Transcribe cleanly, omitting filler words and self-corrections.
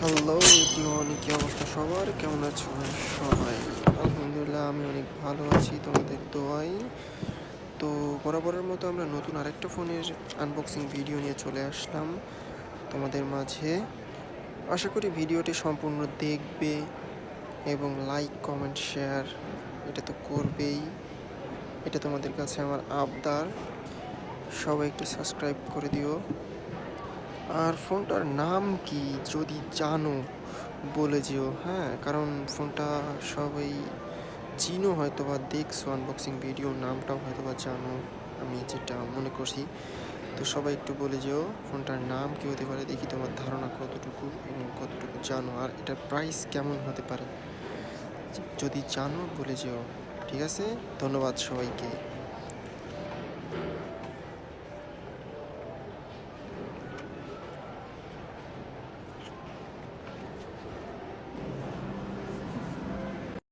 Hello everyone, কি অবস্থা সবার? কেমন আছো সবাই? আলহামদুলিল্লাহ, আমি অনেক ভালো আছি তোমাদের দোয়ায়। তো বরাবরের মতো আমরা নতুন আরেকটা ফোনের আনবক্সিং ভিডিও নিয়ে চলে আসলাম তোমাদের মাঝে। আশা করি ভিডিওটি সম্পূর্ণ দেখবে এবং লাইক কমেন্ট শেয়ার এটা তো করবেই, এটা তোমাদের কাছে আমার আবদার। সবাই একটু সাবস্ক্রাইব করে দিও। আর ফোনটার নাম কি যদি জানো বলে যেও, হ্যাঁ, কারণ ফোনটা সবাই চিনো হয়তো বা দেখছো, আনবক্সিং ভিডিও নামটাও হয়তো বা জানো, আমি যেটা মনে করছি। তো সবাই একটু বলে যেও ফোনটার নাম কি হতে পারে, দেখি তোমার ধারণা কতটুকু এবং কতটুকু জানো, আর এটার প্রাইস কেমন হতে পারে যদি জানো বলে যেও। ঠিক আছে, ধন্যবাদ সবাইকে।